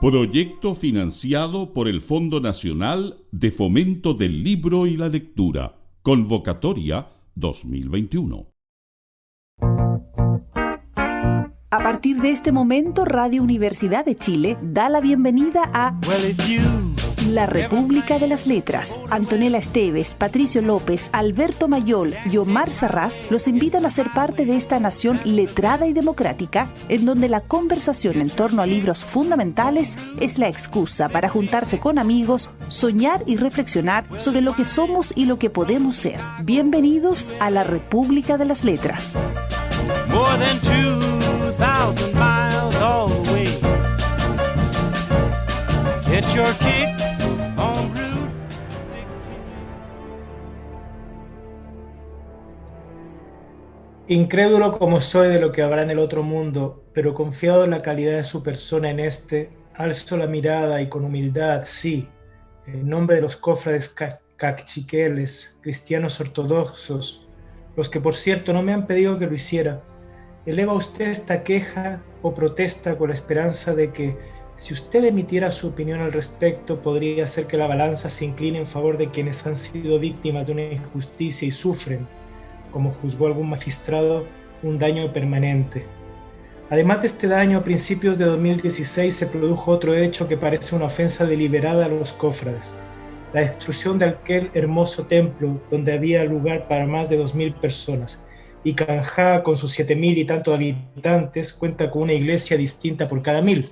Proyecto financiado por el Fondo Nacional de Fomento del Libro y la Lectura. Convocatoria 2021. A partir de este momento, Radio Universidad de Chile da la bienvenida a La República de las Letras. Antonella Esteves, Patricio López, Alberto Mayol y Omar Sarraz los invitan a ser parte de esta nación letrada y democrática, en donde la conversación en torno a libros fundamentales es la excusa para juntarse con amigos, soñar y reflexionar sobre lo que somos y lo que podemos ser. Bienvenidos a La República de las Letras. More than 2,000 miles all the way. Get your kicks on Route 66. Incrédulo como soy de lo que habrá en el otro mundo, pero confiado en la calidad de su persona en este, alzo la mirada y con humildad, sí, en nombre de los cofrades cachiqueles, cristianos ortodoxos, los que por cierto no me han pedido que lo hiciera, eleva usted esta queja o protesta con la esperanza de que, si usted emitiera su opinión al respecto, podría hacer que la balanza se incline en favor de quienes han sido víctimas de una injusticia y sufren, como juzgó algún magistrado, un daño permanente. Además de este daño, a principios de 2016 se produjo otro hecho que parece una ofensa deliberada a los cofrades: la destrucción de aquel hermoso templo donde había lugar para más de 2.000 personas. Y Canjá, con sus 7.000 y tantos habitantes, cuenta con una iglesia distinta por cada 1.000,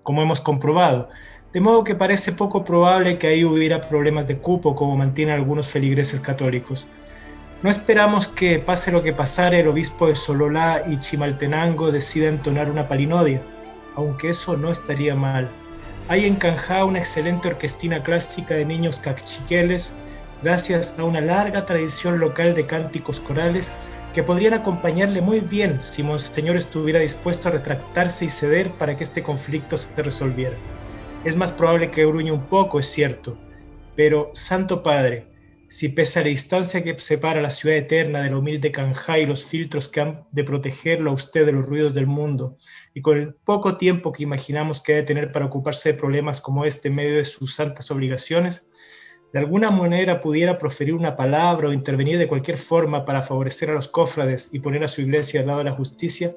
como hemos comprobado, de modo que parece poco probable que ahí hubiera problemas de cupo, como mantienen algunos feligreses católicos. No esperamos que, pase lo que pasare, el obispo de Sololá y Chimaltenango decida entonar una palinodia, aunque eso no estaría mal. Hay en Canjá una excelente orquestina clásica de niños cachiqueles, gracias a una larga tradición local de cánticos corales que podrían acompañarle muy bien si Monseñor estuviera dispuesto a retractarse y ceder para que este conflicto se resolviera. Es más probable que gruñe un poco, es cierto, pero, Santo Padre, si pese a la distancia que separa la ciudad eterna de la humilde Canjá y los filtros que han de protegerlo a usted de los ruidos del mundo, y con el poco tiempo que imaginamos que debe tener para ocuparse de problemas como este en medio de sus santas obligaciones, de alguna manera pudiera proferir una palabra o intervenir de cualquier forma para favorecer a los cofrades y poner a su iglesia al lado de la justicia,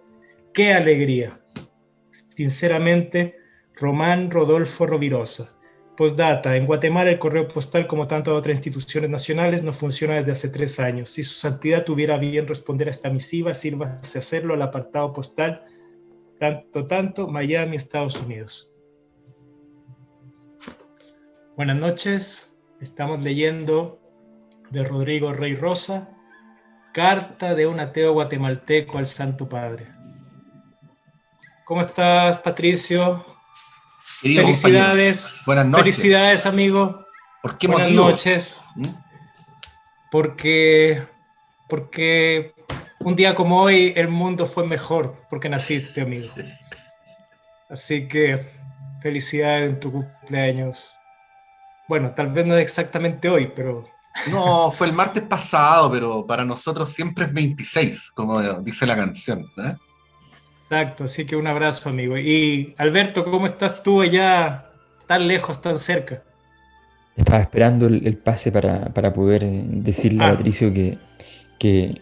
¡qué alegría! Sinceramente, Román Rodolfo Rovirosa. Postdata: en Guatemala el correo postal, como tantas otras instituciones nacionales, no funciona desde hace 3 años. Si su santidad tuviera bien responder a esta misiva, sírvase hacerlo al apartado postal tanto, Miami, Estados Unidos. Buenas noches. Estamos leyendo de Rodrigo Rey Rosa, Carta de un ateo guatemalteco al Santo Padre. ¿Cómo estás, Patricio? Querido Felicidades. Compañero. Buenas noches. Felicidades, amigo. ¿Por qué Buenas motivo? noches. Porque un día como hoy el mundo fue mejor porque naciste, amigo. Así que felicidades en tu cumpleaños. Bueno, tal vez no es exactamente hoy, pero... No, fue el martes pasado, pero para nosotros siempre es 26, como dice la canción, ¿eh? Exacto, así que un abrazo, amigo. Y Alberto, ¿cómo estás tú allá, tan lejos, tan cerca? Estaba esperando el pase para poder decirle a Patricio que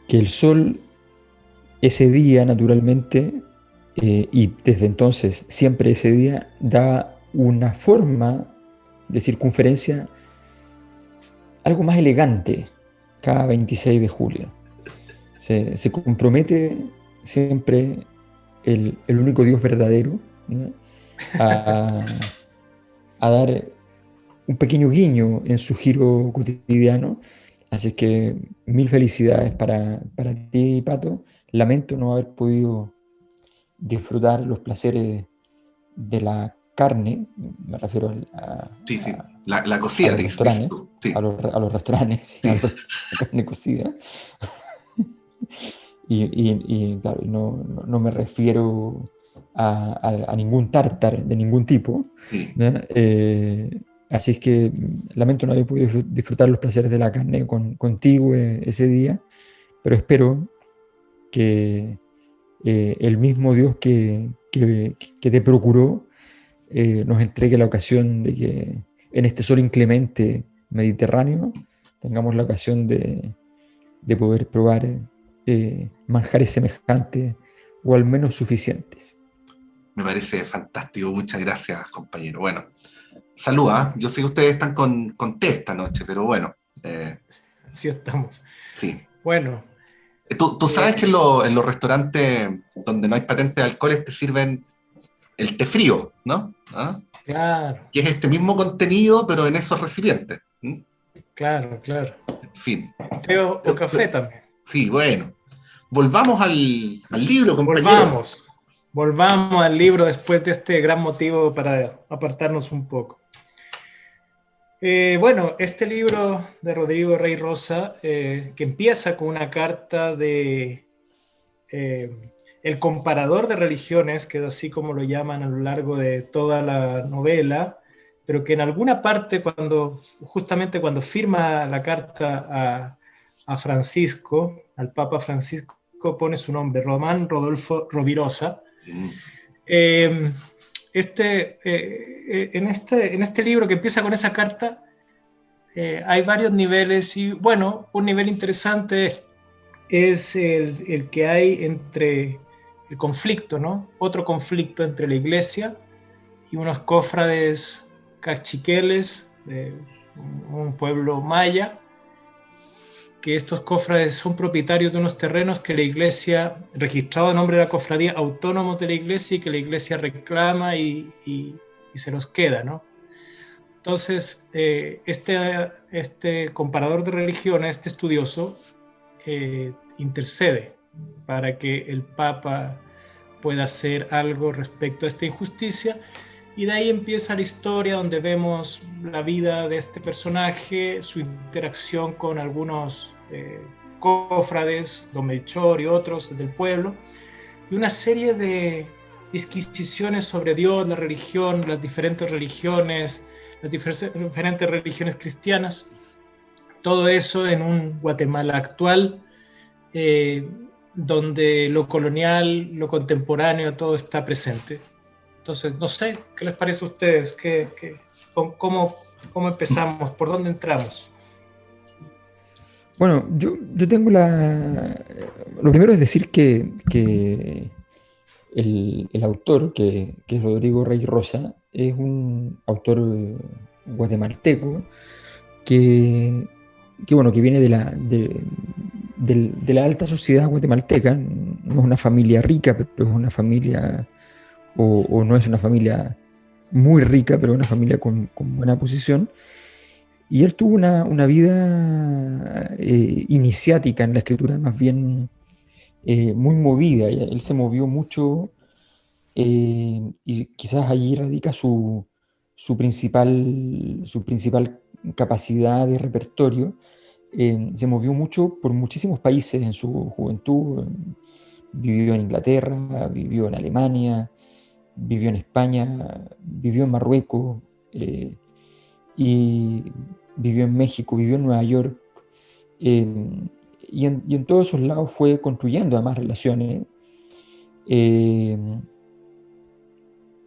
el sol ese día, naturalmente, y desde entonces, siempre ese día, da una forma de circunferencia algo más elegante cada 26 de julio. Se compromete siempre el único Dios verdadero, ¿no?, a dar un pequeño guiño en su giro cotidiano. Así es que 1000 felicidades para ti, Pato. Lamento no haber podido disfrutar los placeres de la carne, me refiero a la cocida, a los restaurantes, sí. a los restaurantes, sí, a la carne cocida. Y claro, no me refiero a ningún tártar de ningún tipo, ¿no? Así es que lamento no haber podido disfrutar los placeres de la carne contigo ese día, pero espero que el mismo Dios que te procuró nos entregue la ocasión de que en este sol inclemente mediterráneo tengamos la ocasión de poder probar manjares semejantes o al menos suficientes. Me parece fantástico, muchas gracias, compañero. Bueno, salud, ¿eh? Yo sé que ustedes están con té esta noche, pero bueno. Así estamos. Sí. Bueno. Tú sabes que en los restaurantes donde no hay patente de alcoholes te sirven el té frío, ¿no? ¿Ah? Claro. Que es este mismo contenido, pero en esos recipientes. ¿Mm? Claro, claro. En fin. Té o café también. Sí, bueno. Volvamos al libro, compañero. Volvamos al libro después de este gran motivo para apartarnos un poco. Bueno, este libro de Rodrigo Rey Rosa, que empieza con una carta de el comparador de religiones, que es así como lo llaman a lo largo de toda la novela, pero que en alguna parte, justamente cuando firma la carta a Francisco, al Papa Francisco, pone su nombre, Román Rodolfo Rovirosa. En este libro que empieza con esa carta, hay varios niveles y bueno, un nivel interesante es el que hay entre el conflicto, ¿no? Otro conflicto entre la iglesia y unos cofrades cachiqueles de un pueblo maya, que estos cofrades son propietarios de unos terrenos que la iglesia, registrado a nombre de la cofradía, autónomos de la iglesia, y que la iglesia reclama y se los queda, ¿no? Entonces, este comparador de religiones, este estudioso, intercede para que el Papa pueda hacer algo respecto a esta injusticia, y de ahí empieza la historia donde vemos la vida de este personaje, su interacción con algunos cofrades, Don Melchor y otros del pueblo, y una serie de disquisiciones sobre Dios, la religión, las diferentes religiones cristianas, todo eso en un Guatemala actual, donde lo colonial, lo contemporáneo, todo está presente. Entonces, no sé, ¿qué les parece a ustedes? ¿Cómo empezamos? ¿Por dónde entramos? Bueno, yo tengo lo primero es decir que el autor, que es Rodrigo Rey Rosa, es un autor guatemalteco que viene de la alta sociedad guatemalteca. No es una familia rica, pero es una familia, o no es una familia muy rica, pero una familia con buena posición. Y él tuvo una vida iniciática en la escritura, más bien muy movida. Él se movió mucho y quizás allí radica su principal capacidad de repertorio. Se movió mucho por muchísimos países en su juventud. Vivió en Inglaterra, vivió en Alemania, vivió en España, vivió en Marruecos, y vivió en México, vivió en Nueva York, y en todos esos lados fue construyendo además relaciones.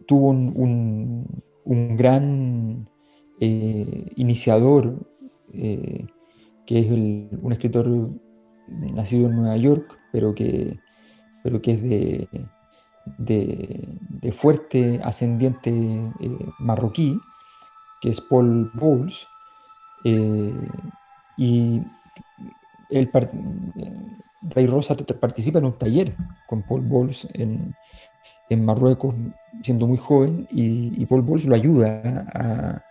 Tuvo un gran iniciador, que es un escritor nacido en Nueva York, pero que es de fuerte ascendiente marroquí, que es Paul Bowles, y Rey Rosa participa en un taller con Paul Bowles en Marruecos, siendo muy joven, y Paul Bowles lo ayuda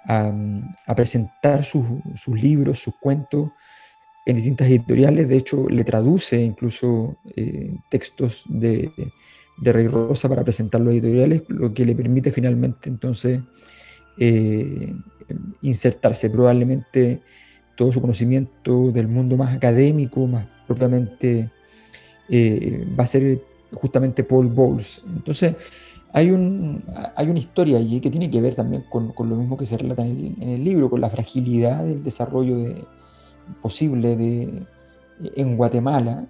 a presentar sus libros, sus cuentos en distintas editoriales. De hecho, le traduce incluso textos de Rey Rosa para presentarlos a editoriales, lo que le permite finalmente entonces insertarse. Probablemente todo su conocimiento del mundo más académico, más propiamente, va a ser justamente Paul Bowles. Entonces hay una historia allí que tiene que ver también con lo mismo que se relata en el libro, con la fragilidad del desarrollo posible en Guatemala,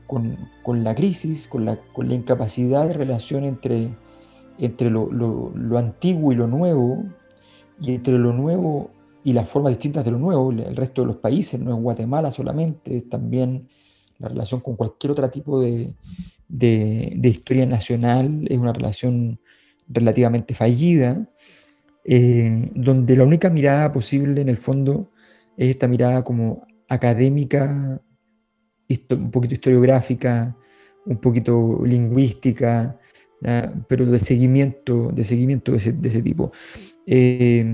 con la crisis, con la incapacidad de relación entre entre lo antiguo y lo nuevo, y entre lo nuevo y las formas distintas de lo nuevo, el resto de los países, no es Guatemala solamente, es también la relación con cualquier otro tipo de historia nacional, es una relación relativamente fallida, donde la única mirada posible en el fondo es esta mirada como académica, un poquito historiográfica, un poquito lingüística, pero de seguimiento de ese tipo. Es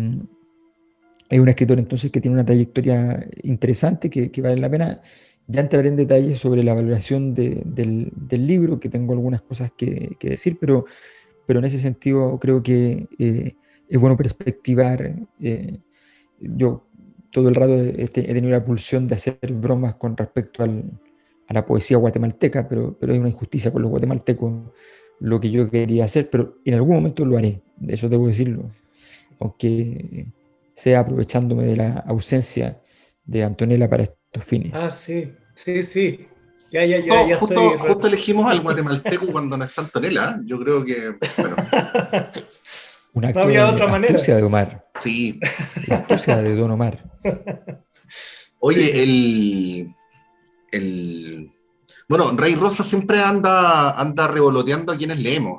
un escritor entonces que tiene una trayectoria interesante que vale la pena. Ya entraré en detalles sobre la valoración del libro, que tengo algunas cosas que decir, pero en ese sentido creo que es bueno perspectivar. Yo todo el rato he tenido la pulsión de hacer bromas con respecto a la poesía guatemalteca, pero es una injusticia con los guatemaltecos lo que yo quería hacer, pero en algún momento lo haré, eso debo decirlo, aunque sea aprovechándome de la ausencia de Antonella para estos fines. Ah, sí, sí, sí. Ya Justo elegimos al guatemalteco cuando no está Antonella. Yo creo que, bueno. Un acto no había de otra manera. astucia de Omar. Sí. La astucia de Don Omar. Oye, sí. Bueno, Rey Rosa siempre anda revoloteando a quienes leemos.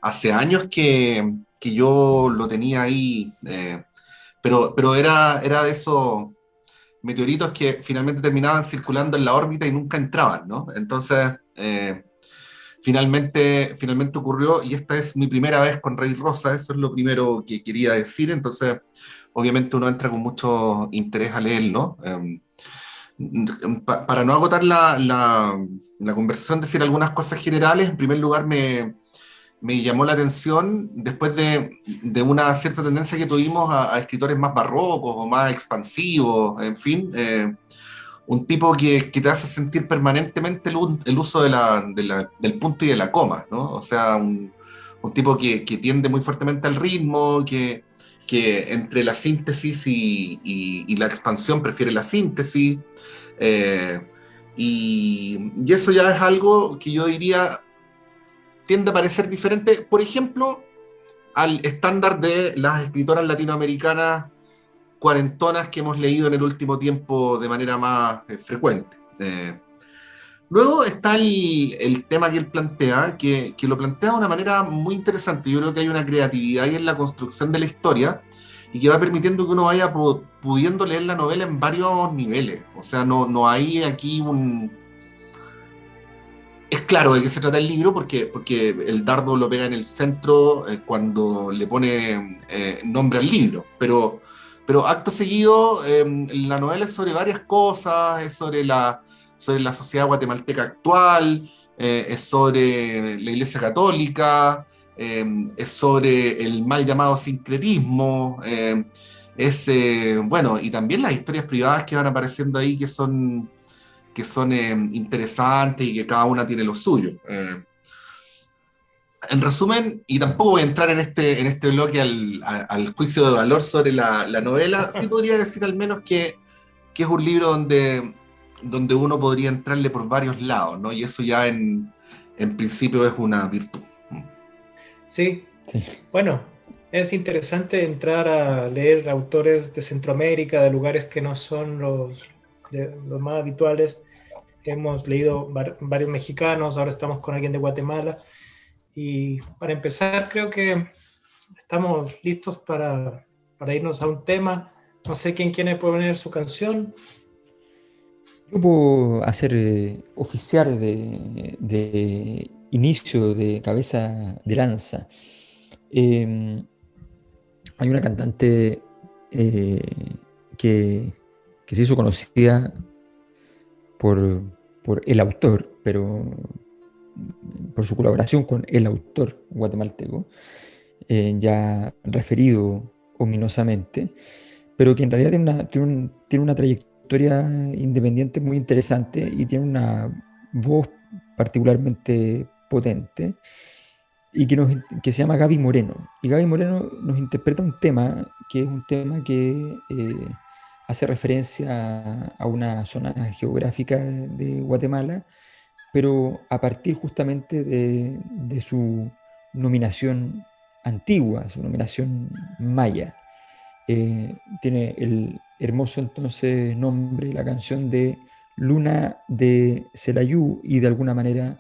Hace años que yo lo tenía ahí, pero era de esos meteoritos que finalmente terminaban circulando en la órbita y nunca entraban, ¿no? Entonces, finalmente ocurrió, y esta es mi primera vez con Rey Rosa, eso es lo primero que quería decir. Entonces, obviamente uno entra con mucho interés a leerlo. Para no agotar la conversación, decir algunas cosas generales. En primer lugar, me llamó la atención, después de una cierta tendencia que tuvimos a escritores más barrocos o más expansivos, en fin, un tipo que te hace sentir permanentemente el uso del punto y de la coma, ¿no? O sea, un tipo que tiende muy fuertemente al ritmo, que entre la síntesis y la expansión prefiere la síntesis, y eso ya es algo que yo diría tiende a parecer diferente, por ejemplo, al estándar de las escritoras latinoamericanas cuarentonas que hemos leído en el último tiempo de manera más frecuente. Luego está el tema que él plantea, que lo plantea de una manera muy interesante. Yo creo que hay una creatividad ahí en la construcción de la historia y que va permitiendo que uno vaya pudiendo leer la novela en varios niveles. O sea, no hay aquí Es claro de qué se trata el libro porque el dardo lo pega en el centro cuando le pone nombre al libro, pero acto seguido la novela es sobre varias cosas, es sobre la sociedad guatemalteca actual, es sobre la Iglesia Católica, es sobre el mal llamado sincretismo, bueno, y también las historias privadas que van apareciendo ahí que son interesantes y que cada una tiene lo suyo. En resumen, y tampoco voy a entrar en este bloque al juicio de valor sobre la novela, sí podría decir al menos que es un libro donde uno podría entrarle por varios lados, ¿no? Y eso ya en principio es una virtud. Sí. Bueno, es interesante entrar a leer autores de Centroamérica, de lugares que no son los más habituales. Hemos leído varios mexicanos, ahora estamos con alguien de Guatemala. Y para empezar, creo que estamos listos para irnos a un tema. No sé quién quiere poner su canción. Yo puedo hacer oficiar de inicio, de cabeza de lanza. Hay una cantante que se hizo conocida por el autor, pero por su colaboración con el autor guatemalteco, ya referido ominosamente, pero que en realidad tiene una trayectoria independiente muy interesante y tiene una voz particularmente potente, y que se llama Gaby Moreno. Y Gaby Moreno nos interpreta un tema que es un tema que hace referencia a una zona geográfica de Guatemala pero a partir justamente de su nominación antigua, su nominación maya. Tiene el hermoso entonces nombre, la canción de Luna de Celayú, y de alguna manera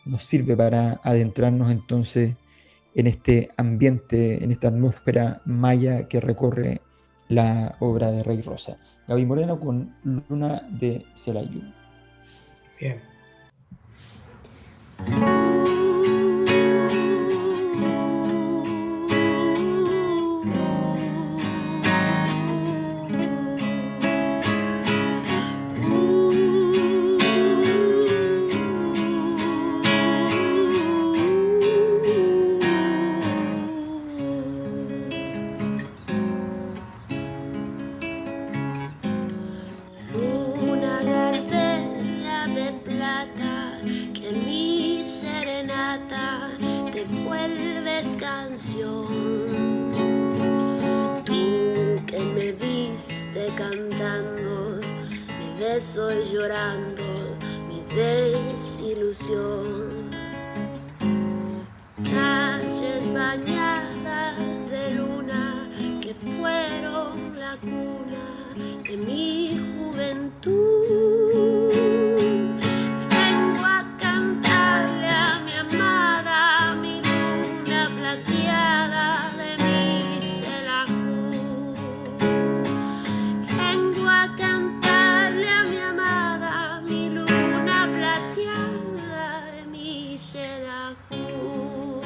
nos sirve para adentrarnos entonces en este ambiente, en esta atmósfera maya que recorre la obra de Rey Rosa. Gaby Moreno con Luna de Celayú. Bien. Una gardenia de plata que en mi serenata te vuelves canción. Tú que me viste cantando, mi beso y llorando, mi desilusión. Calles bañadas de luna que fueron la cuna de mi juventud. Vengo a cantarle a mi amada, mi luna plateada de mi Xelajú. Vengo a cantarle a mi amada, mi luna plateada de mi Xelajú.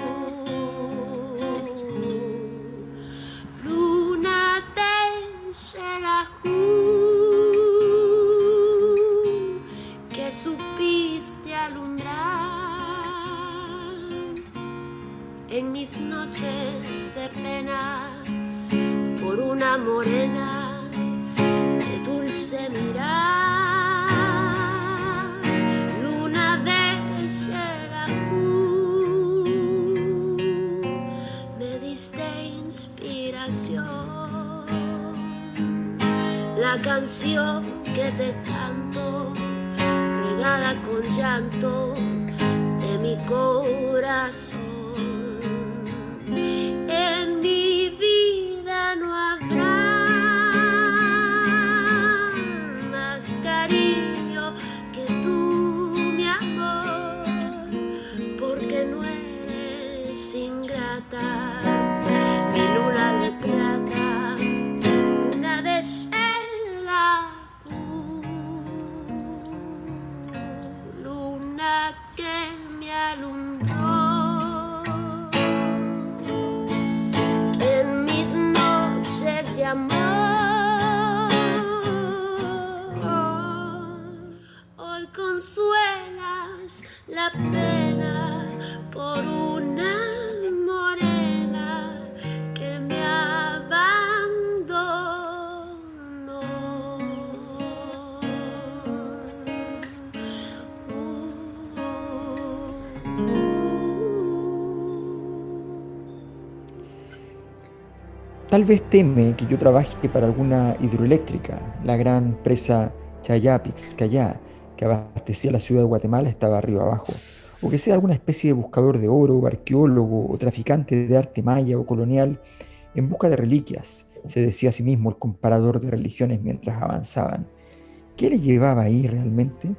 Luna de Xelajú, que supiste alumbrar en mis noches de pena por una morena de dulce mirar. Luna de Xelajú, me diste inspiración, la canción que te canto, regada con llanto de mi corazón. En mi vida no habrá más cariño que tú, mi amor, porque no eres ingrata. Mi luna de plata, luna de Xelajú, luna que me alumbró en mis noches de amor. Hoy consuelas la pena por una morena que me abandonó. Tal vez teme que yo trabaje para alguna hidroeléctrica. La gran presa Chayá-Pixcayá, que abastecía la ciudad de Guatemala, estaba arriba abajo. O que sea alguna especie de buscador de oro, arqueólogo o traficante de arte maya o colonial en busca de reliquias, se decía a sí mismo el comparador de religiones mientras avanzaban. ¿Qué le llevaba ahí realmente?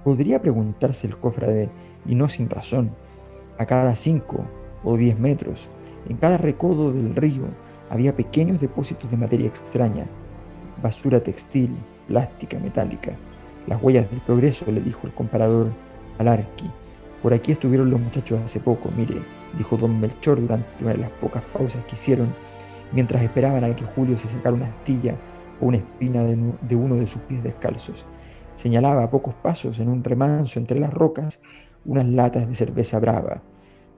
Podría preguntarse el cofrade, y no sin razón. A cada 5 o 10 metros, en cada recodo del río, había pequeños depósitos de materia extraña, basura textil, plástica, metálica. Las huellas del progreso, le dijo el comparador al arqui. Por aquí estuvieron los muchachos hace poco, mire, dijo don Melchor durante una de las pocas pausas que hicieron, mientras esperaban a que Julio se sacara una astilla o una espina de uno de sus pies descalzos. Señalaba a pocos pasos, en un remanso entre las rocas, unas latas de cerveza brava.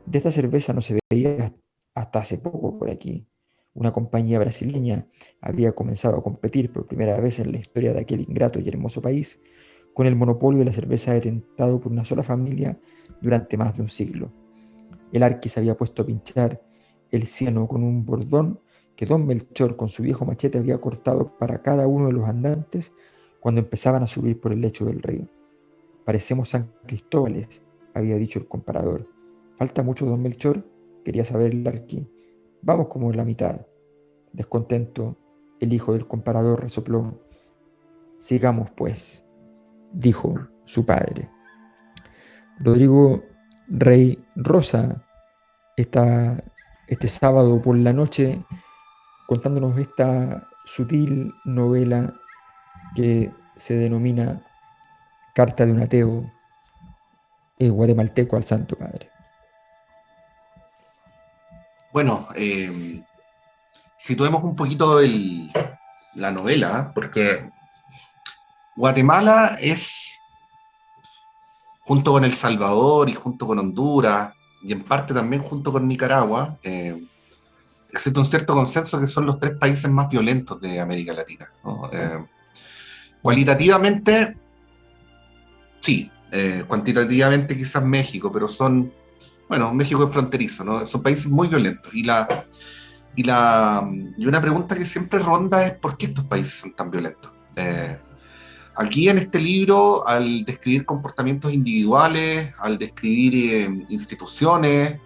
De esta cerveza no se veía hasta hace poco por aquí. Una compañía brasileña había comenzado a competir por primera vez en la historia de aquel ingrato y hermoso país con el monopolio de la cerveza detentado por una sola familia durante más de un siglo. El arqui se había puesto a pinchar el cieno con un bordón que don Melchor con su viejo machete había cortado para cada uno de los andantes cuando empezaban a subir por el lecho del río. Parecemos San Cristóbales, había dicho el comparador. ¿Falta mucho, don Melchor?, quería saber el Larqui. Vamos como en la mitad. Descontento, el hijo del comparador resopló. Sigamos, pues, dijo su padre. Rodrigo Rey Rosa está este sábado por la noche contándonos esta sutil novela que se denomina Carta de un ateo guatemalteco al Santo Padre. Bueno, situemos un poquito la novela, porque Guatemala es, junto con El Salvador y junto con Honduras, y en parte también junto con Nicaragua, existe un cierto consenso que son los 3 países más violentos de América Latina, ¿no? Cualitativamente, sí, cuantitativamente quizás México, pero bueno, México es fronterizo, ¿no? Son países muy violentos. Y una pregunta que siempre ronda es ¿por qué estos países son tan violentos? Aquí en este libro, al describir comportamientos individuales, al describir instituciones,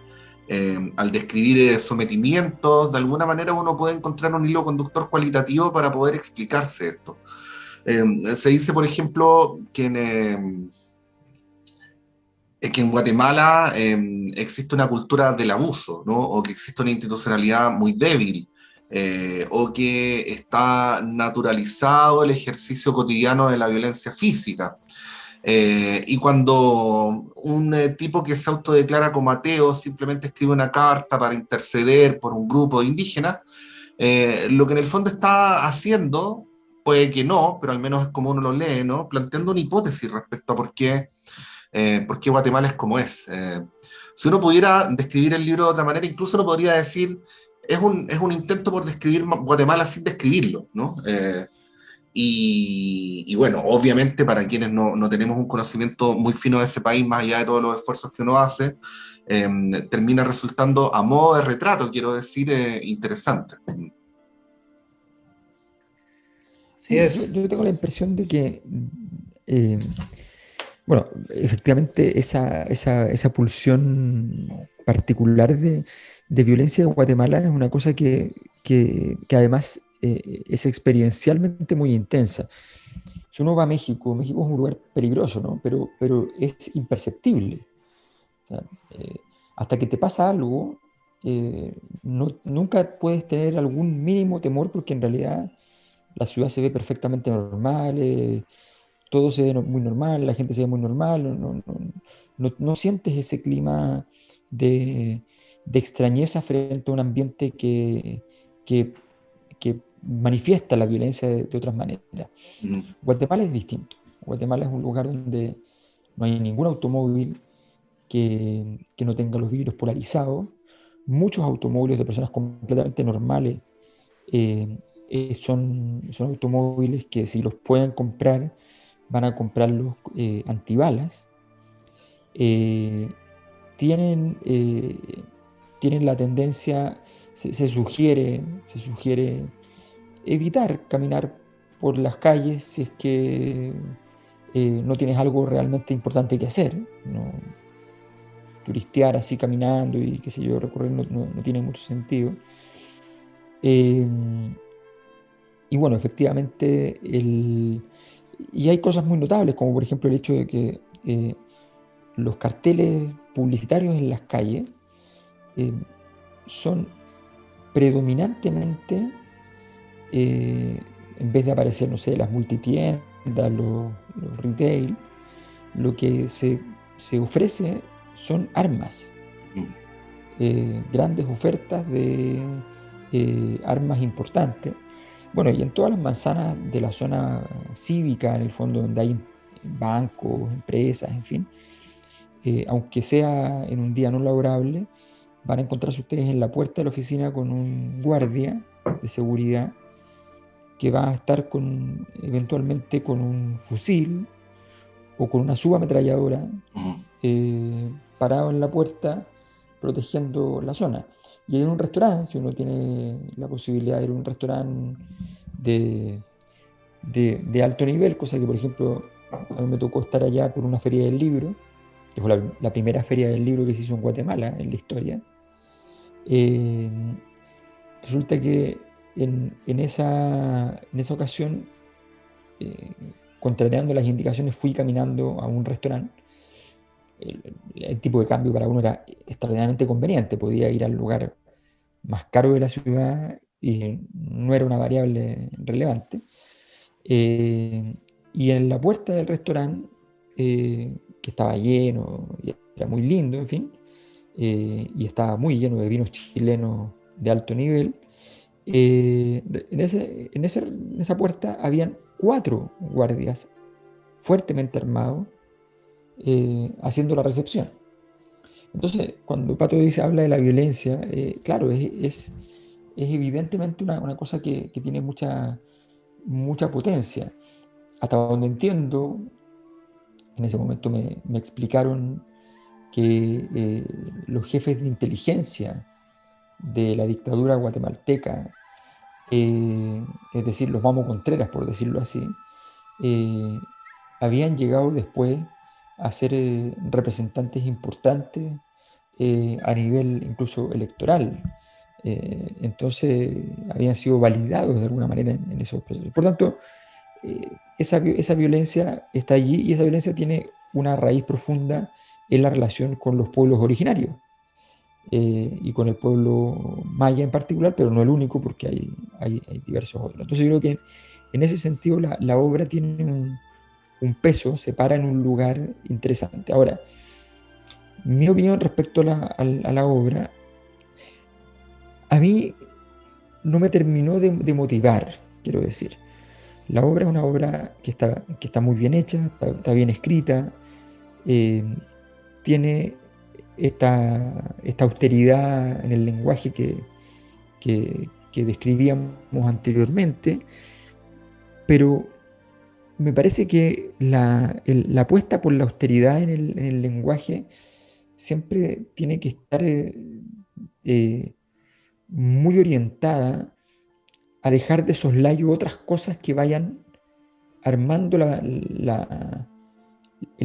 al describir sometimientos, de alguna manera uno puede encontrar un hilo conductor cualitativo para poder explicarse esto. Se dice, por ejemplo, que en Guatemala existe una cultura del abuso, ¿no? O que existe una institucionalidad muy débil, o que está naturalizado el ejercicio cotidiano de la violencia física. Y cuando un tipo que se autodeclara como ateo simplemente escribe una carta para interceder por un grupo de indígenas, lo que en el fondo está haciendo, puede que no, pero al menos es como uno lo lee, ¿no? Planteando una hipótesis respecto a por qué Guatemala es como es. Si uno pudiera describir el libro de otra manera, incluso uno podría decir, es un intento por describir Guatemala sin describirlo, ¿no? Y bueno, obviamente para quienes no tenemos un conocimiento muy fino de ese país, más allá de todos los esfuerzos que uno hace, termina resultando, a modo de retrato, quiero decir, interesante. Sí, yo tengo la impresión de que, bueno, efectivamente esa pulsión particular de violencia de Guatemala es una cosa que además es experiencialmente muy intensa. Si uno va a México es un lugar peligroso, ¿no? Pero es imperceptible. O sea, hasta que te pasa algo, nunca puedes tener algún mínimo temor porque en realidad la ciudad se ve perfectamente normal, todo se ve muy normal, la gente se ve muy normal, no sientes ese clima de extrañeza frente a un ambiente que manifiesta la violencia de otras maneras. Guatemala es distinto. Guatemala es un lugar donde no hay ningún automóvil que no tenga los vidrios polarizados. Muchos automóviles de personas completamente normales son automóviles que si los pueden comprar, van a comprarlos antibalas. Tienen la tendencia, se sugiere evitar caminar por las calles si es que no tienes algo realmente importante que hacer, ¿no? Turistear así caminando y qué sé yo, recorrer no tiene mucho sentido. Y bueno, efectivamente, y hay cosas muy notables, como por ejemplo el hecho de que los carteles publicitarios en las calles son predominantemente, en vez de aparecer, no sé, las multitiendas, los retail, lo que se ofrece son armas, grandes ofertas de armas importantes. Bueno, y en todas las manzanas de la zona cívica, en el fondo, donde hay bancos, empresas, en fin, aunque sea en un día no laborable, van a encontrarse ustedes en la puerta de la oficina con un guardia de seguridad que va a estar eventualmente con un fusil o con una subametralladora parado en la puerta protegiendo la zona. Y en un restaurante, si uno tiene la posibilidad de ir a un restaurante de alto nivel, cosa que por ejemplo A mí me tocó estar allá por una feria del libro, que fue la primera feria del libro que se hizo en Guatemala en la historia. Resulta que en esa ocasión, contrariando las indicaciones, fui caminando a un restaurante. El tipo de cambio para uno era extraordinariamente conveniente, podía ir al lugar más caro de la ciudad y no era una variable relevante. Y en la puerta del restaurante, que estaba lleno, y era muy lindo, en fin, y estaba muy lleno de vinos chilenos de alto nivel, en esa puerta habían 4 guardias fuertemente armados haciendo la recepción. Entonces, cuando Pato habla de la violencia, claro, es evidentemente una cosa que tiene mucha potencia. Hasta donde entiendo, en ese momento me explicaron que los jefes de inteligencia de la dictadura guatemalteca, es decir, los Vamos Contreras, por decirlo así, habían llegado después a ser representantes importantes a nivel incluso electoral. Entonces habían sido validados de alguna manera en esos procesos. Por tanto, esa violencia está allí, y esa violencia tiene una raíz profunda en la relación con los pueblos originarios y con el pueblo maya en particular, pero no el único, porque hay diversos otros. Entonces yo creo que en ese sentido la obra tiene un peso, se para en un lugar interesante. Ahora, mi opinión respecto a la obra, a mí no me terminó de motivar, quiero decir. La obra es una obra que está muy bien hecha, está bien escrita, tiene esta austeridad en el lenguaje que describíamos anteriormente, pero me parece que la apuesta por la austeridad en el lenguaje siempre tiene que estar muy orientada a dejar de soslayo otras cosas que vayan armando el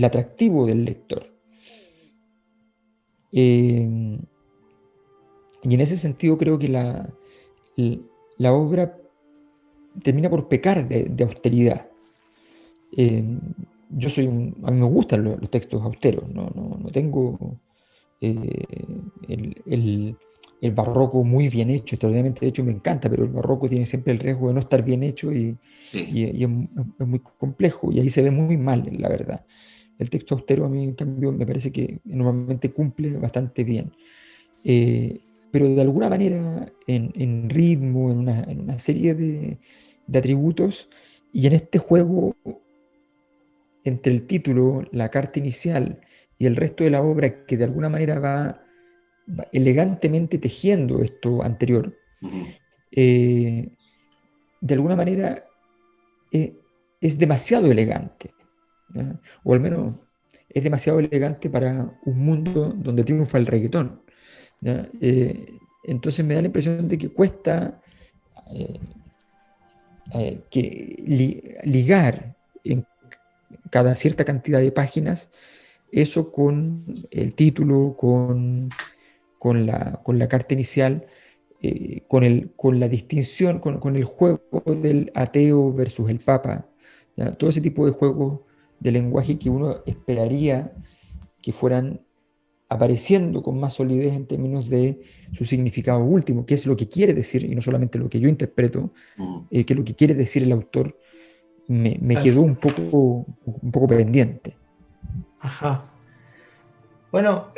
atractivo del lector. Y en ese sentido creo que la obra termina por pecar de austeridad. A mí me gustan los textos austeros, no tengo el barroco muy bien hecho, extraordinariamente hecho, me encanta, pero el barroco tiene siempre el riesgo de no estar bien hecho y es muy complejo, y ahí se ve muy mal, la verdad. El texto austero a mí, en cambio, me parece que normalmente cumple bastante bien. Pero de alguna manera, en ritmo, en una serie de atributos, y en este juego entre el título, la carta inicial y el resto de la obra, que de alguna manera va elegantemente tejiendo esto anterior, de alguna manera es demasiado elegante, ¿ya? O al menos es demasiado elegante para un mundo donde triunfa el reggaetón, ¿ya? Entonces me da la impresión de que cuesta ligar en cada cierta cantidad de páginas eso con el título, con la carta inicial, con la distinción, con el juego del ateo versus el papa, ¿ya? Todo ese tipo de juegos de lenguaje que uno esperaría que fueran apareciendo con más solidez en términos de su significado último, qué es lo que quiere decir, y no solamente lo que yo interpreto, qué es lo que quiere decir el autor, me quedó un poco pendiente. Ajá. Bueno,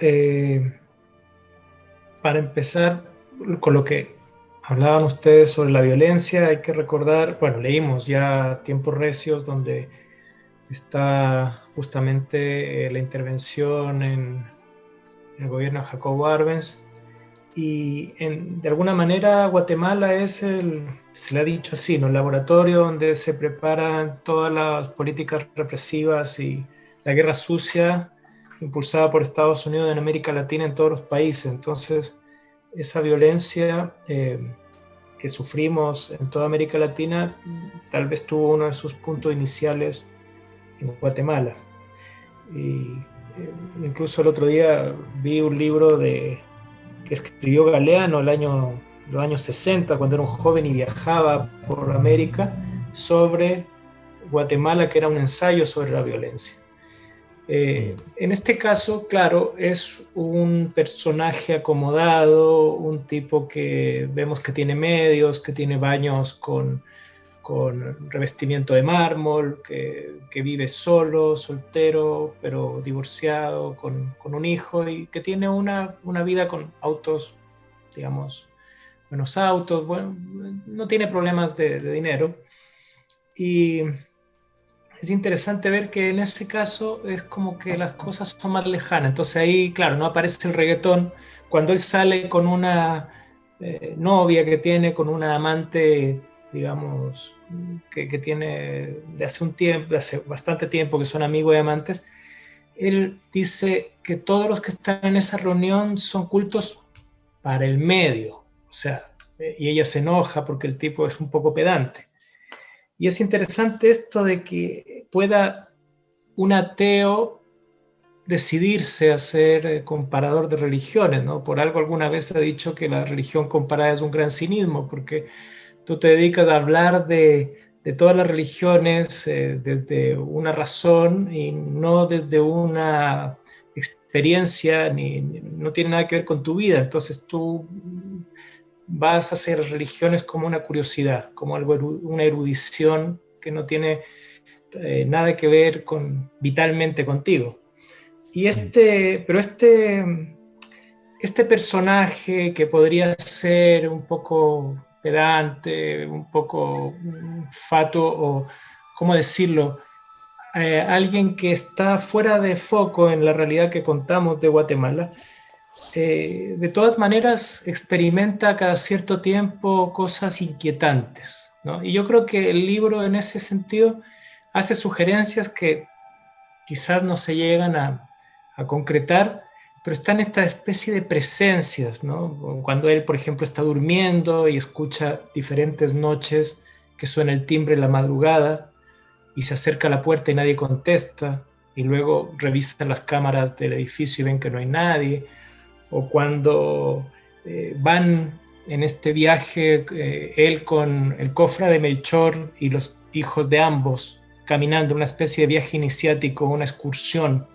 para empezar con lo que hablaban ustedes sobre la violencia, hay que recordar, bueno, leímos ya Tiempos Recios, donde está justamente la intervención en el gobierno de Jacobo Arbenz, y de alguna manera Guatemala se le ha dicho así, ¿no? El laboratorio donde se preparan todas las políticas represivas y la guerra sucia impulsada por Estados Unidos en América Latina, en todos los países. Entonces, esa violencia que sufrimos en toda América Latina tal vez tuvo uno de sus puntos iniciales en Guatemala. Y incluso el otro día vi un libro que escribió Galeano los años 60, cuando era un joven y viajaba por América, sobre Guatemala, que era un ensayo sobre la violencia. En este caso, claro, es un personaje acomodado, un tipo que vemos que tiene medios, que tiene baños con revestimiento de mármol, que vive solo, soltero, pero divorciado, con un hijo, y que tiene una vida con autos, digamos, buenos autos, bueno, no tiene problemas de dinero. Y es interesante ver que en ese caso es como que las cosas son más lejanas. Entonces ahí, claro, no aparece el reggaetón. Cuando él sale con una novia que tiene, con una amante, digamos, que tiene de hace bastante tiempo, que son amigos y amantes, él dice que todos los que están en esa reunión son cultos para el medio. O sea, y ella se enoja porque el tipo es un poco pedante. Y es interesante esto de que pueda un ateo decidirse a ser comparador de religiones, ¿no? Por algo alguna vez he dicho que la religión comparada es un gran cinismo, porque tú te dedicas a hablar de todas las religiones desde una razón y no desde una experiencia, no tiene nada que ver con tu vida. Entonces tú vas a hacer religiones como una curiosidad, como una erudición que no tiene nada que ver vitalmente contigo. Pero este personaje que podría ser un poco pedante, un poco fatuo, o ¿cómo decirlo? Alguien que está fuera de foco en la realidad que contamos de Guatemala, de todas maneras experimenta cada cierto tiempo cosas inquietantes, ¿no? Y yo creo que el libro en ese sentido hace sugerencias que quizás no se llegan a concretar, pero están esta especie de presencias, ¿no? Cuando él, por ejemplo, está durmiendo y escucha diferentes noches que suena el timbre en la madrugada y se acerca a la puerta y nadie contesta, y luego revisan las cámaras del edificio y ven que no hay nadie, o cuando van en este viaje él con el cofre de Melchor y los hijos de ambos caminando, una especie de viaje iniciático, una excursión,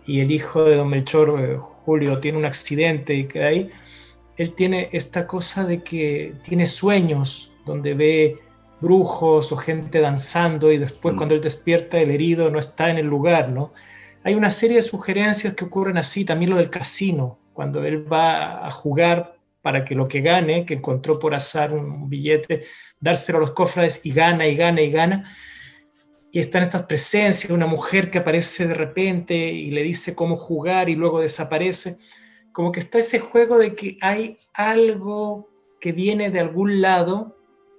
y el hijo de don Melchor, Julio, tiene un accidente y queda ahí. Él tiene esta cosa de que tiene sueños donde ve brujos o gente danzando, y después cuando él despierta, el herido no está en el lugar, ¿no? Hay una serie de sugerencias que ocurren así. También lo del casino, cuando él va a jugar para que lo que gane, que encontró por azar un billete, dárselo a los cofrades, y gana y gana y gana. Y están estas presencias, una mujer que aparece de repente y le dice cómo jugar y luego desaparece. Como que está ese juego de que hay algo que viene de algún lado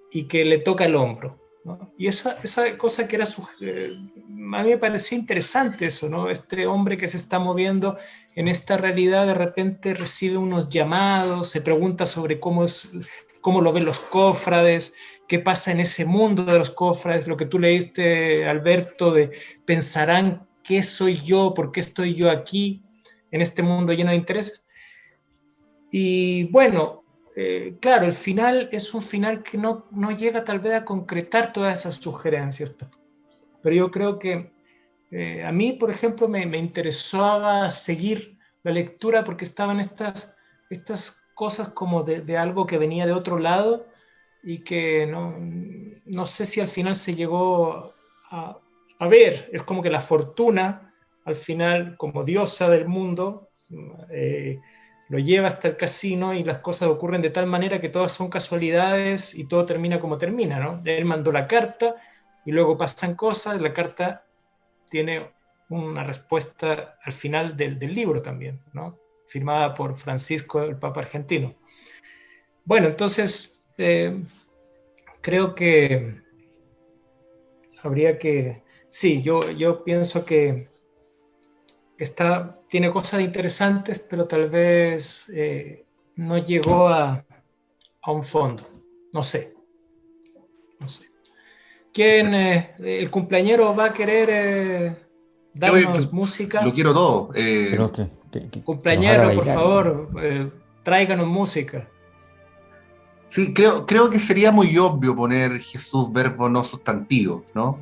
y que le toca el hombro, ¿no? Y esa cosa que era a mí me parecía interesante eso, ¿no? Este hombre que se está moviendo en esta realidad de repente recibe unos llamados, se pregunta sobre cómo lo ven los cofrades, qué pasa en ese mundo de los cofrades, lo que tú leíste, Alberto, de pensarán qué soy yo, por qué estoy yo aquí en este mundo lleno de intereses. Y bueno, claro, el final es un final que no llega tal vez a concretar todas esas sugerencias, pero yo creo que a mí, por ejemplo, me interesaba seguir la lectura porque estaban estas cosas como de algo que venía de otro lado y que no sé si al final se llegó a ver. Es como que la fortuna, al final, como diosa del mundo, lo lleva hasta el casino y las cosas ocurren de tal manera que todas son casualidades y todo termina como termina, ¿no? Él mandó la carta y luego pasan cosas, la carta tiene una respuesta al final del libro también, ¿no? Firmada por Francisco, el Papa argentino. Bueno, entonces creo que habría que... Sí, yo pienso que tiene cosas interesantes, pero tal vez no llegó a un fondo. No sé. ¿Quién, el cumpleañero va a querer darnos música? Lo quiero todo. Pero que nos haga Cumpleañero, por bailar. favor, tráiganos música. Sí, creo que sería muy obvio poner Jesús verbo no sustantivo, ¿no?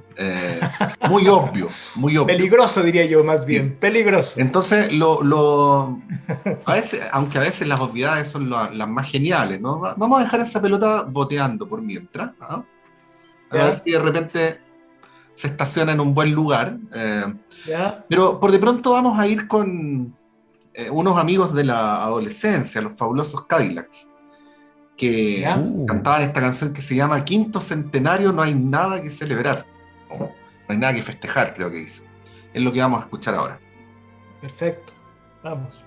Muy obvio, muy obvio. Peligroso, diría yo, más bien. Sí. Peligroso. Entonces, a veces, aunque a veces las obviedades son las más geniales, ¿no? Vamos a dejar esa pelota boteando por mientras, ¿ah? A Ya. ver si de repente se estaciona en un buen lugar. ¿Ya? Pero por de pronto vamos a ir con unos amigos de la adolescencia, los fabulosos Cadillacs, que ¿Ya? cantaban esta canción que se llama Quinto Centenario, no hay nada que celebrar. No hay nada que festejar, creo que dice. Es lo que vamos a escuchar ahora. Perfecto. Vamos.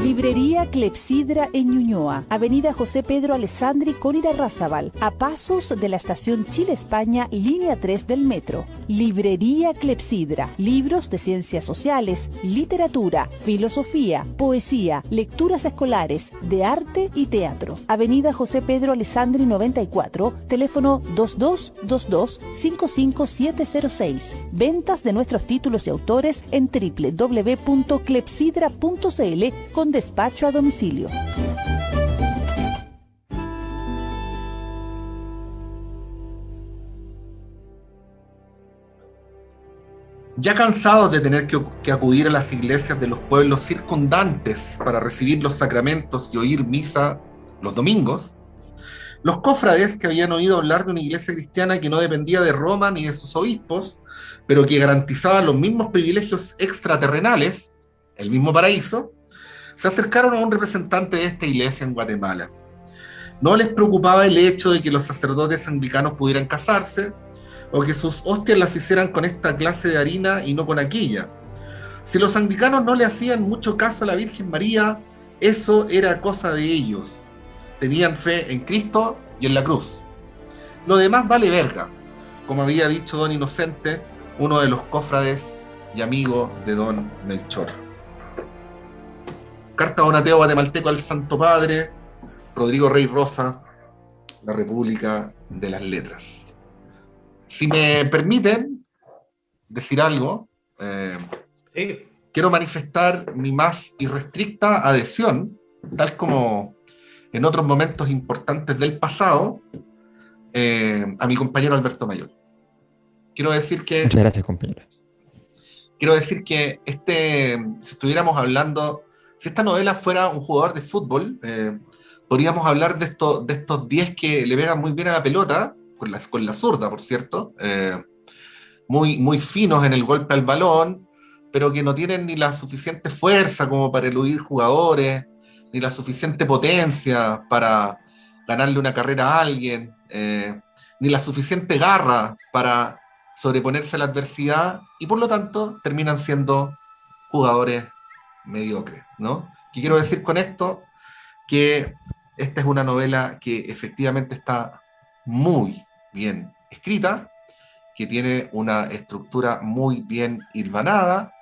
Librería Clepsidra en Ñuñoa, Avenida José Pedro Alessandri con Irarrázaval, a pasos de la estación Chile-España, línea 3 del metro. Librería Clepsidra, libros de ciencias sociales, literatura, filosofía, poesía, lecturas escolares, de arte y teatro. Avenida José Pedro Alessandri 94, teléfono 2222-55706. Ventas de nuestros títulos y autores en www.clepsidra.cl con despacho a domicilio. Ya cansados de tener que acudir a las iglesias de los pueblos circundantes para recibir los sacramentos y oír misa los domingos, los cofrades, que habían oído hablar de una iglesia cristiana que no dependía de Roma ni de sus obispos, pero que garantizaba los mismos privilegios extraterrenales, el mismo paraíso, se acercaron a un representante de esta iglesia en Guatemala. No les preocupaba el hecho de que los sacerdotes anglicanos pudieran casarse, o que sus hostias las hicieran con esta clase de harina y no con aquella. Si los anglicanos no le hacían mucho caso a la Virgen María, eso era cosa de ellos. Tenían fe en Cristo y en la cruz. Lo demás vale verga, como había dicho don Inocente, uno de los cofrades y amigo de don Melchor. Carta donateo guatemalteco al Santo Padre, Rodrigo Rey Rosa, la República de las Letras. Si me permiten decir algo, Sí. quiero manifestar mi más irrestricta adhesión, tal como en otros momentos importantes del pasado, a mi compañero Alberto Mayor. Quiero decir que... Muchas gracias, compañero. Quiero decir que si estuviéramos hablando, si esta novela fuera un jugador de fútbol, podríamos hablar de estos 10 que le pegan muy bien a la pelota, con la zurda, por cierto, muy, muy finos en el golpe al balón, pero que no tienen ni la suficiente fuerza como para eludir jugadores, ni la suficiente potencia para ganarle una carrera a alguien, ni la suficiente garra para sobreponerse a la adversidad, y por lo tanto terminan siendo jugadores mediocres, ¿no? ¿Qué quiero decir con esto? Que esta es una novela que efectivamente está muy bien escrita, que tiene una estructura muy bien hilvanada,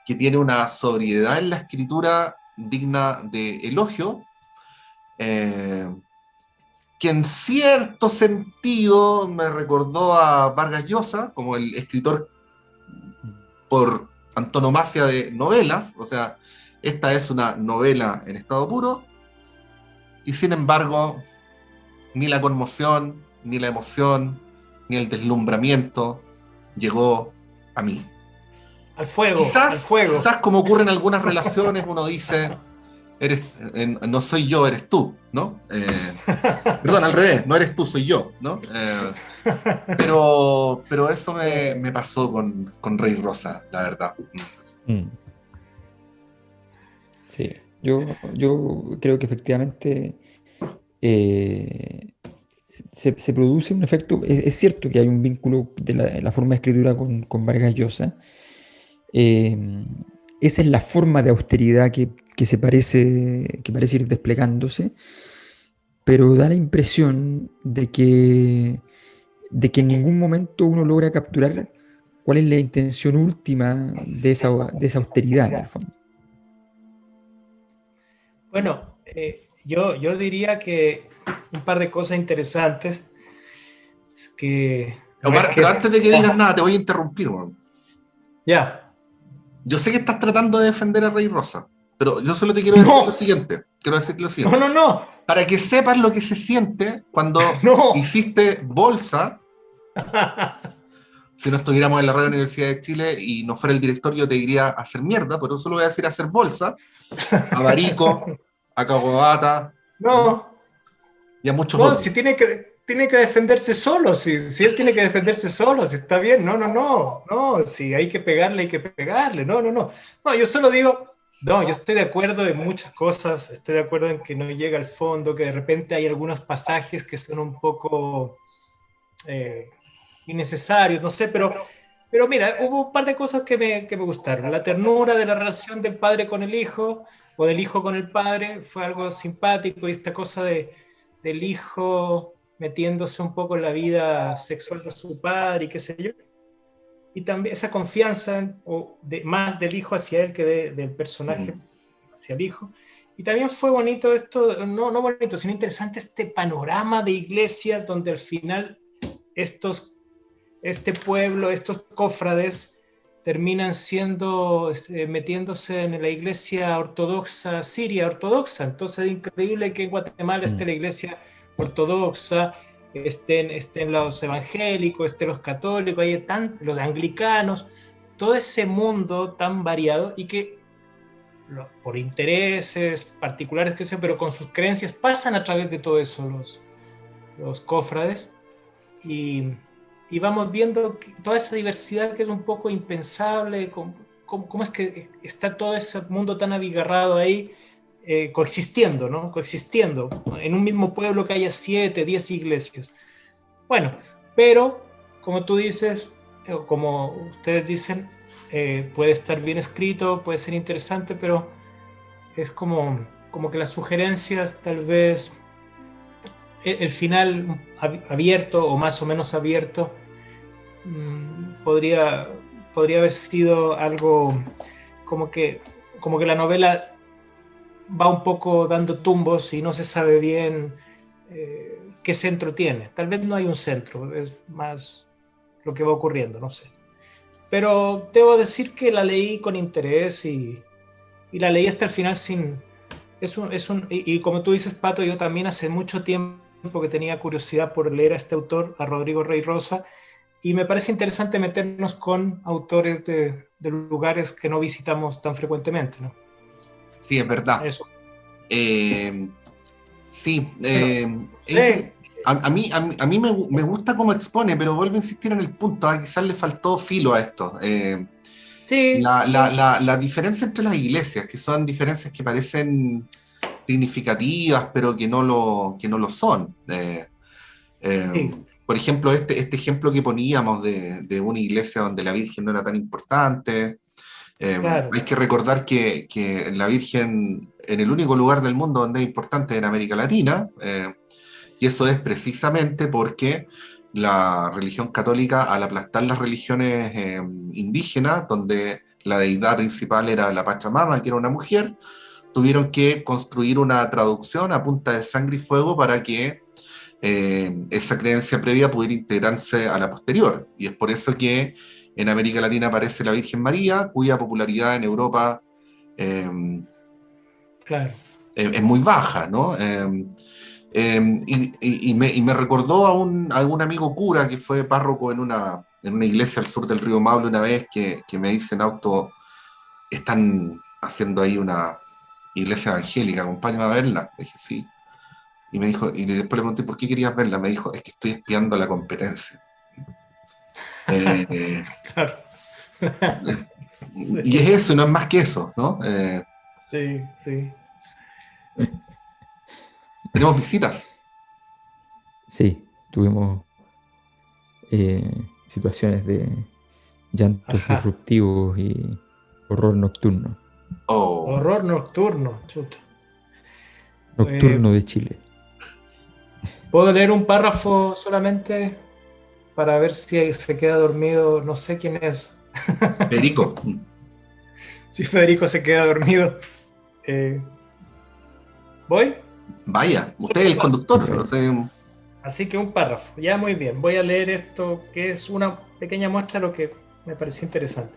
que tiene una sobriedad en la escritura digna de elogio, que en cierto sentido me recordó a Vargas Llosa como el escritor por antonomasia de novelas. O sea, esta es una novela en estado puro, y sin embargo ni la conmoción, ni la emoción, ni el deslumbramiento llegó a mí. Al fuego, Quizás, al fuego. quizás como ocurre en algunas relaciones, uno dice, no soy yo, eres tú, ¿no? Perdón, al revés, no eres tú, soy yo, ¿no? Pero eso me pasó con Rey Rosa, la verdad. Sí, yo creo que efectivamente se produce un efecto. Es cierto que hay un vínculo de la forma de escritura con Vargas Llosa. Esa es la forma de austeridad que parece ir desplegándose, pero da la impresión de que en ningún momento uno logra capturar cuál es la intención última de esa austeridad, en el fondo. Bueno, yo diría que un par de cosas interesantes que... Omar, pero antes de que digas nada, te voy a interrumpir, man. Ya. Yo sé que estás tratando de defender a Rey Rosa, pero yo solo te quiero decir lo siguiente. Quiero decirte lo siguiente. No. Para que sepas lo que se siente cuando hiciste bolsa. Si no estuviéramos en la Radio Universidad de Chile y no fuera el directorio, te diría hacer mierda, pero solo voy a decir hacer bolsa. A Barico, a Caguabata. No. Y a muchos otros. Si tiene que defenderse solo, si él tiene que defenderse solo, si está bien, no, si hay que pegarle, no, yo solo digo, yo estoy de acuerdo en muchas cosas, estoy de acuerdo en que no llega al fondo, que de repente hay algunos pasajes que son un poco innecesarios, no sé, pero mira, hubo un par de cosas que me gustaron. La ternura de la relación del padre con el hijo, o del hijo con el padre, fue algo simpático, y esta cosa del hijo metiéndose un poco en la vida sexual de su padre y qué sé yo, y también esa confianza más del hijo hacia él que del personaje hacia el hijo. Y también fue bonito esto, no bonito, sino interesante, este panorama de iglesias donde al final este pueblo, estos cofrades terminan metiéndose en la iglesia ortodoxa, siria ortodoxa. Entonces es increíble que en Guatemala esté la iglesia ortodoxa, estén los evangélicos, estén los católicos, los anglicanos, todo ese mundo tan variado y que por intereses particulares, que sé, pero con sus creencias pasan a través de todo eso los cofrades y vamos viendo toda esa diversidad que es un poco impensable, cómo es que está todo ese mundo tan abigarrado ahí, coexistiendo, ¿no? Coexistiendo en un mismo pueblo que haya 7, 10 iglesias. Bueno, pero como tú dices, como ustedes dicen, puede estar bien escrito, puede ser interesante, pero es como que las sugerencias, tal vez el final abierto o más o menos abierto, podría haber sido algo como que la novela va un poco dando tumbos y no se sabe bien qué centro tiene. Tal vez no hay un centro, es más lo que va ocurriendo, no sé. Pero debo decir que la leí con interés y la leí hasta el final sin... y como tú dices, Pato, yo también hace mucho tiempo que tenía curiosidad por leer a este autor, a Rodrigo Rey Rosa, y me parece interesante meternos con autores de lugares que no visitamos tan frecuentemente, ¿no? Sí, es verdad. Eso. Sí, Sí. a mí me gusta cómo expone, pero vuelvo a insistir en el punto, quizás le faltó filo a esto. Sí, La diferencia entre las iglesias, que son diferencias que parecen significativas, pero que no lo son. sí, Por ejemplo, este ejemplo que poníamos de una iglesia donde la Virgen no era tan importante. claro. Hay que recordar que la Virgen, en el único lugar del mundo donde es importante es en América Latina, y eso es precisamente porque la religión católica, al aplastar las religiones indígenas, donde la deidad principal era la Pachamama, que era una mujer, tuvieron que construir una traducción a punta de sangre y fuego para que esa creencia previa pudiera integrarse a la posterior. Y es por eso que en América Latina aparece la Virgen María, cuya popularidad en Europa Claro. es muy baja, ¿no? Y me recordó a algún amigo cura que fue párroco en una iglesia al sur del río Maule una vez, que me dice en auto: están haciendo ahí una iglesia evangélica, acompáñame a verla. Le dije, sí. Y me dijo, y después le pregunté, ¿por qué querías verla? Me dijo, es que estoy espiando la competencia. Claro. Y es eso, no es más que eso, ¿no? Sí, sí. Tenemos visitas. Sí, tuvimos situaciones de llantos Ajá. disruptivos y horror nocturno. Oh, Horror nocturno, chuta. Nocturno de Chile. ¿Puedo leer un párrafo solamente para ver si se queda dormido? No sé quién es. Federico. Si Federico se queda dormido. ¿Voy? Vaya, usted es el conductor. No sé. Así que un párrafo. Ya, muy bien. Voy a leer esto, que es una pequeña muestra de lo que me pareció interesante.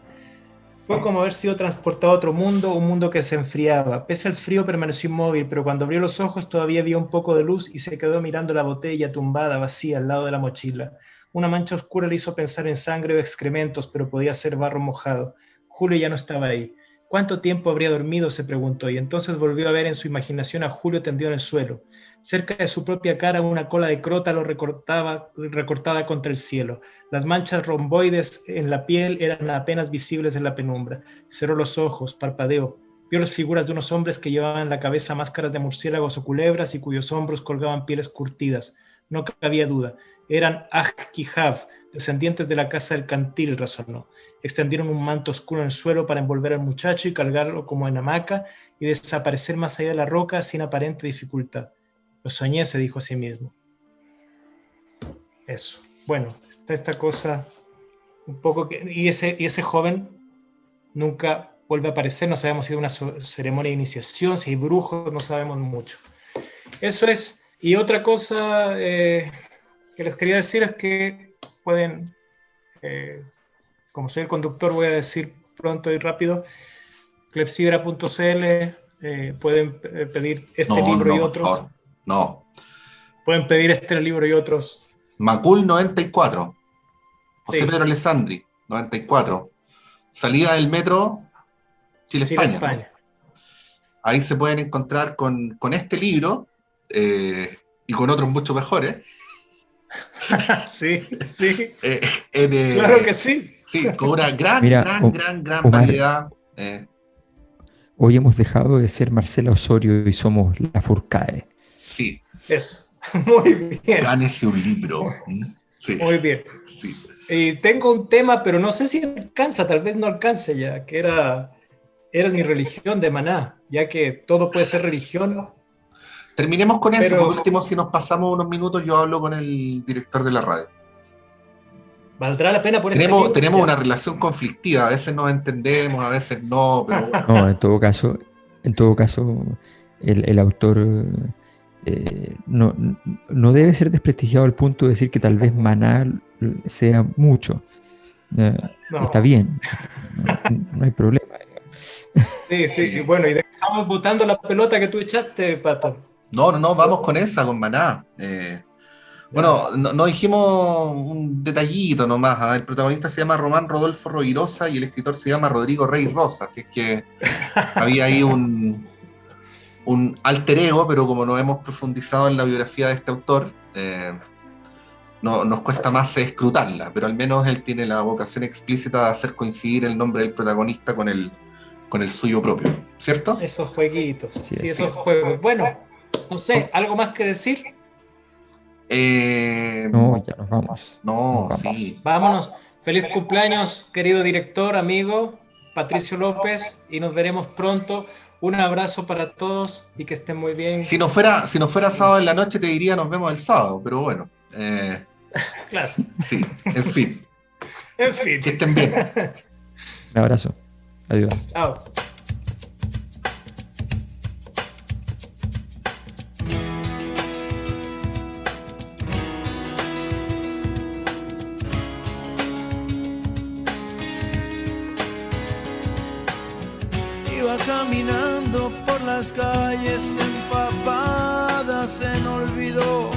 Fue como haber sido transportado a otro mundo, un mundo que se enfriaba. Pese al frío permaneció inmóvil, pero cuando abrió los ojos todavía había un poco de luz y se quedó mirando la botella tumbada, vacía, al lado de la mochila. Una mancha oscura le hizo pensar en sangre o excrementos, pero podía ser barro mojado. Julio ya no estaba ahí. ¿Cuánto tiempo habría dormido?, se preguntó, y entonces volvió a ver en su imaginación a Julio tendido en el suelo. Cerca de su propia cara una cola de crótalo recortada contra el cielo. Las manchas romboides en la piel eran apenas visibles en la penumbra. Cerró los ojos, parpadeó. Vio las figuras de unos hombres que llevaban en la cabeza máscaras de murciélagos o culebras y cuyos hombros colgaban pieles curtidas. No cabía duda. Eran Aj-Kihav, descendientes de la casa del Cantil, razonó. Extendieron un manto oscuro en el suelo para envolver al muchacho y cargarlo como en hamaca y desaparecer más allá de la roca sin aparente dificultad. Lo soñé, se dijo a sí mismo. Eso. Bueno, está esta cosa un poco que... Y ese joven nunca vuelve a aparecer. No sabemos si hay una ceremonia de iniciación, si hay brujos, no sabemos mucho. Eso es. Y otra cosa que les quería decir es que pueden... como soy el conductor, voy a decir pronto y rápido, clepsydra.cl, pueden pedir este libro y otros. Por favor. No. Pueden pedir este libro y otros. Macul 94. José Sí. Pedro Alessandri, 94. salida del metro Chile-España. Chile-España. Ahí se pueden encontrar con este libro y con otros mucho mejores. Sí. Claro que sí. Sí, con una gran Omar, variedad. Hoy hemos dejado de ser Marcela Osorio y somos la Furcae. Sí. Eso. Muy bien. Gánese un libro. Sí. Muy bien. Sí. Tengo un tema, pero no sé si alcanza, tal vez no alcance ya, que eres mi religión de Maná, ya que todo puede ser religión. Terminemos con eso. Pero- Por último, si nos pasamos unos minutos, yo hablo con el director de la radio. ¿Valdrá la pena por este Tenemos libro? Ya. una relación conflictiva, a veces nos entendemos, a veces no, pero bueno. No, en todo caso, el autor no debe ser desprestigiado al punto de decir que tal vez Maná sea mucho. No. Está bien, no hay problema. Sí, y bueno, y dejamos botando la pelota que tú echaste, Pato. No, vamos con esa, con Maná. Bueno, no dijimos un detallito nomás. El protagonista se llama Román Rodolfo Rovirosa y el escritor se llama Rodrigo Rey Rosa, así es que había ahí un alter ego, pero como no hemos profundizado en la biografía de este autor, nos cuesta más escrutarla, pero al menos él tiene la vocación explícita de hacer coincidir el nombre del protagonista con el suyo propio, ¿cierto? Esos jueguitos, Sí, sí, así esos juegos. Bueno, no sé, ¿algo más que decir? No, ya nos vamos. No, Nos vamos. sí. Vámonos. Feliz cumpleaños, querido director, amigo, Patricio López, y nos veremos pronto. Un abrazo para todos y que estén muy bien. Si no fuera sábado en la noche, te diría nos vemos el sábado, pero bueno. Claro. Sí, en fin. En fin. Que estén bien. Un abrazo. Adiós. Chao. Iba caminando por las calles empapadas en olvido.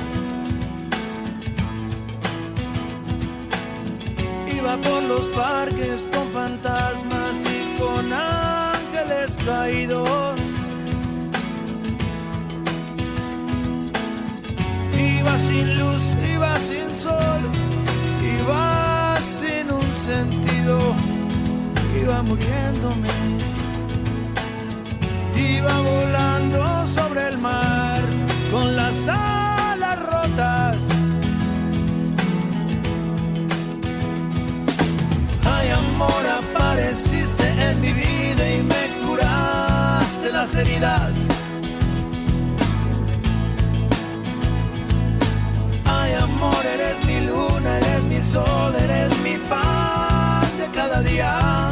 Iba por los parques con fantasmas y con ángeles caídos. Iba sin luz, iba sin sol, iba sin un sentido, iba muriéndome. Iba volando sobre el mar con las alas rotas. Ay, amor, apareciste en mi vida y me curaste las heridas. Ay, amor, eres mi luna, eres mi sol, eres mi pan de cada día.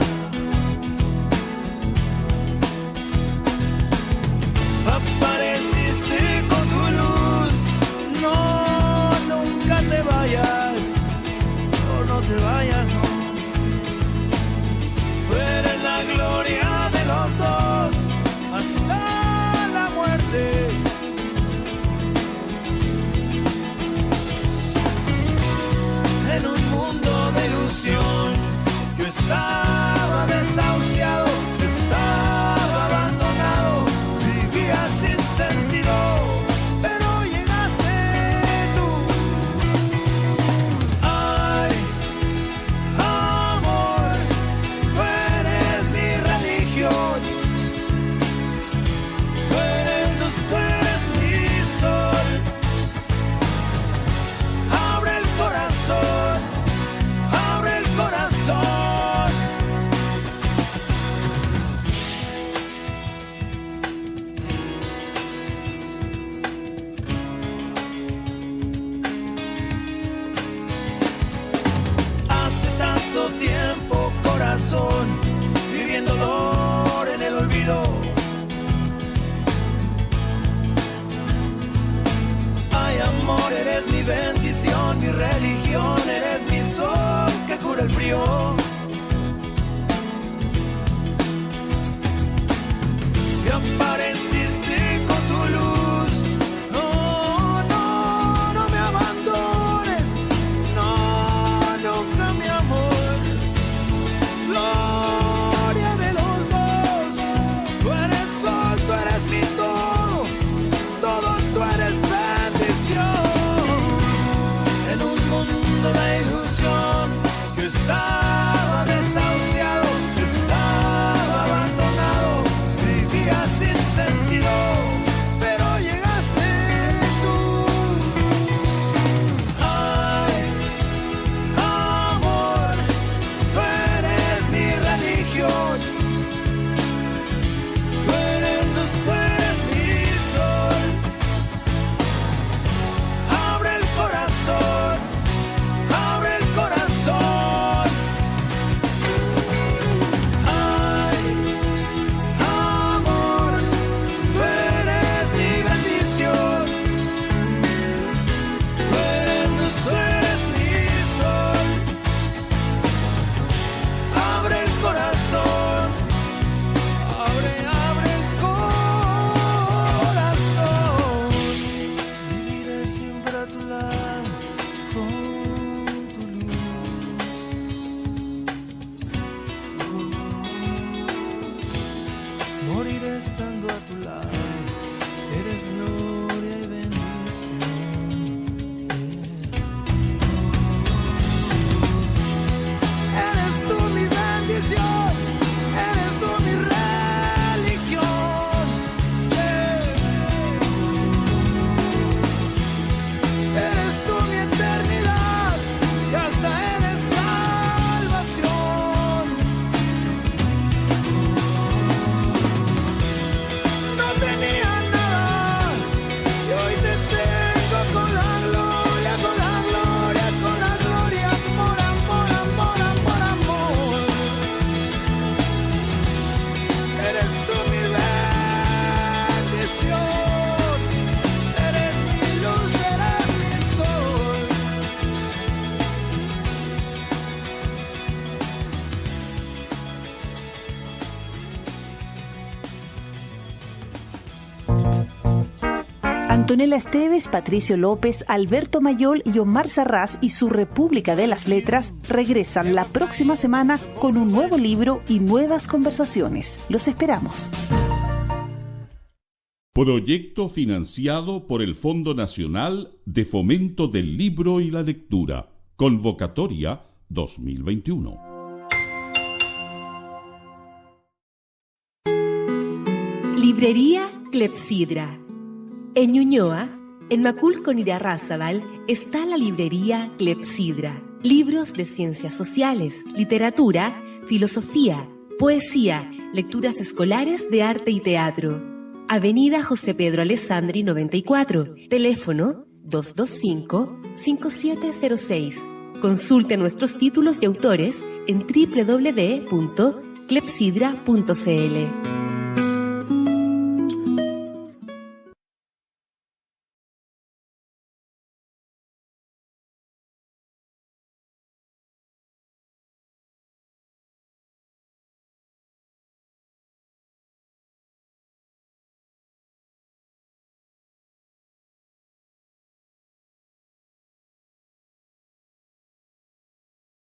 Apareciste con tu luz, no, nunca te vayas, no te vayas, no. Tú eres la gloria de los dos, hasta la muerte. En un mundo de ilusión, yo estaba desahuciado, estaba abandonado. Vivía sin sentido, pero llegaste tú. Ay, amor, tú eres mi religión. Tú eres mi sol. Abre el corazón, abre el corazón. Hace tanto tiempo, corazón, viviendo dolor en el olvido. Ay, amor, eres mi bendición, mi religión, eres mi sol que cura el frío. Y apareciste con tu luz. No, no, no me abandones. No, nunca mi amor. No. estando a tu lado. Eres gloria y bendición. Eres tú mi bendición, eres tú mi religión. Eres tú mi eternidad y hasta eres salvación. No tenía nada y hoy te tengo con la gloria, con la gloria, con la gloria. Amor, amor, amor, amor, amor. Eres tú mi bendición, eres mi luz, eres mi sol. Antonella Esteves, Patricio López, Alberto Mayol y Omar Sarraz y su República de las Letras regresan la próxima semana con un nuevo libro y nuevas conversaciones. Los esperamos. Proyecto financiado por el Fondo Nacional de Fomento del Libro y la Lectura. Convocatoria 2021. Librería Clepsidra. En Ñuñoa, en Macul con Irarrázaval, está la librería Clepsidra. Libros de ciencias sociales, literatura, filosofía, poesía, lecturas escolares de arte y teatro. Avenida José Pedro Alessandri 94, teléfono 225-5706. Consulte nuestros títulos y autores en www.clepsidra.cl.